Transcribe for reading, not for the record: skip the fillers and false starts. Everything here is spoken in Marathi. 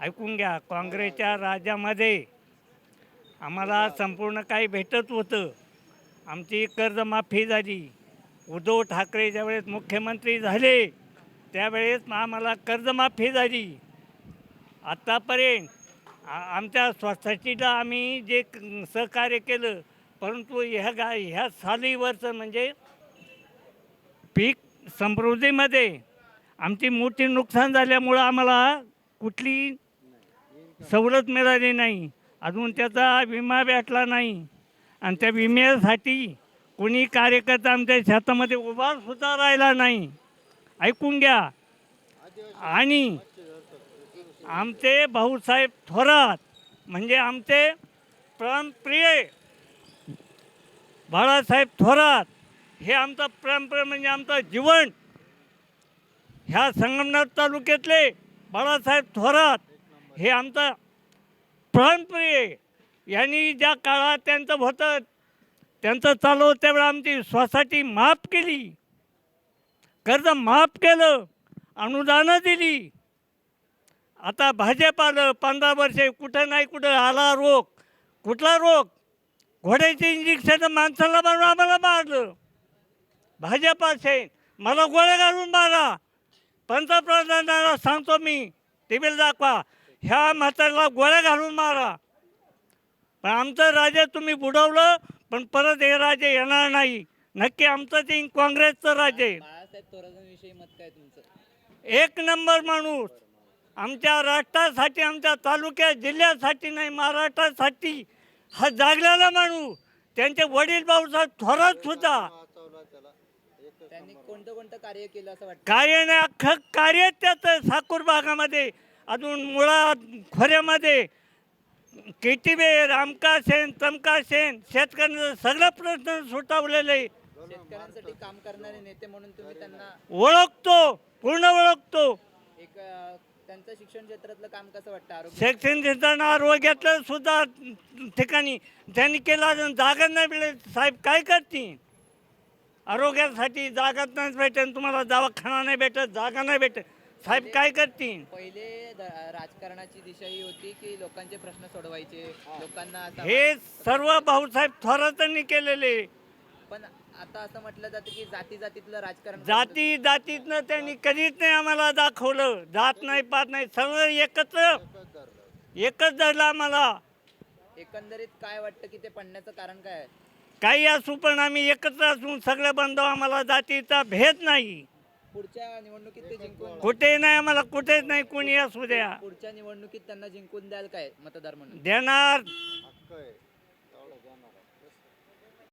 ऐकून घ्या, काँग्रेसच्या राज्यामध्ये आम्हाला संपूर्ण काही भेटत होतं. आमची कर्जमाफी झाली. उद्धव ठाकरे ज्यावेळेस मुख्यमंत्री झाले त्यावेळेस आम्हाला कर्जमाफी झाली. आत्तापर्यंत आमच्या सोसायटीला आम्ही जे सहकार्य केलं, परंतु ह्या सालीवरचं म्हणजे पीक समृद्धीमध्ये आमची मोठी नुकसान झाल्यामुळं आम्हाला कुठली सवलत मिळाली नाही. अजून त्याचा विमा भेटला नाही आणि त्या विम्यासाठी कोणी कार्यकर्ता आमच्या शेतामध्ये उभा सुद्धा राहिला नाही. ऐकून घ्या. आणि आमचे भाऊसाहेब थोरात म्हणजे आमचे प्राणप्रिय बाळासाहेब थोरात हे आमचं प्राणप्रिय म्हणजे आमचं जीवन. ह्या संगमनेर तालुक्यातले बाळासाहेब थोरात हे आमचं प्राणप्रिय. यांनी ज्या काळात त्यांचं होतं त्यांचं चालू होतं त्यावेळेला आमची सोसायटी माफ केली, कर्ज माफ केलं, अनुदानं दिली. आता भाजप आलं 15 वर्षे, कुठं नाही कुठं आला रोग. कुठला रोग? घोड्याचे इंजेक्शन माणसाला मारून आम्हाला मारलं. भाजप असेल मला गोळ्या घालून मारा. पंतप्रधानाला सांगतो मी, टीव्हीला दाखवा, ह्या म्हाताऱ्याला गोळ्या घालून मारा. पण आमचं राज्य तुम्ही बुडवलं, पण परत हे राज्य येणार नाही. नक्की आमचं ते काँग्रेसचं राज्य आहे. बाळासाहेब थोरातांविषयी मत काय तुमचं? एक नंबर माणूस. आमच्या राष्ट्रासाठी, आमच्या तालुक्या जिल्ह्यासाठी नाही, महाराष्ट्रासाठी हा जागलेला माणूस. त्यांचे वडील भाऊसाहेब थोरात सुद्धा. त्यांनी कोणतं कोणतं कार्य केलं असं वाटतं? कार्य नाही, अख्खं कार्य त्याचं साकूर भागामध्ये, अजून मुळा खोऱ्यामध्ये, केटीबे, रामका सेन, तमका सेन, शेतकऱ्यांचं सगळं प्रश्न सुटावलेले. शेतकऱ्यांसाठी काम करणारे नेते म्हणून तुम्ही त्यांना ओळखतो, पूर्ण ओळखतो. एक त्यांचं शिक्षण क्षेत्रातलं काम कसं वाटतं? आरोग्य शिक्षण क्षेत्रानं आरोग्यातलं सुद्धा ठिकाणी त्यांनी केलं. अजून जागा नाही मिळेल. साहेब काय करतील? आरोग्यासाठी जागा नाही भेटत, तुम्हाला दवाखाना नाही भेटत, जागा नाही भेटत. साहेब काय करतील? पहिले राजकारणाची दिशा ही होती की लोकांचे प्रश्न सोडवायचे, लोकांना हे सर्व भाऊसाहेब थोरातांनी केलेले. पण आता असं म्हटलं जातं की जाती जातीतलं राजकारण जातीतनं त्यांनी कधीच नाही आम्हाला दाखवलं. जात नाही, पात नाही, सर्व एकच धरलं आम्हाला. एकंदरीत काय वाटतं की ते पडण्याचं कारण काय आहे? काही असू पण आम्ही एकत्र असून सगळे बांधव, आम्हाला जातीचा भेद नाही. पुढच्या निवडणुकीत ते जिंकून कुठे नाही, आम्हाला कुठेच नाही, कोणी असू द्या. पुढच्या निवडणुकीत त्यांना जिंकून द्याल काय मतदार म्हणून? देणार.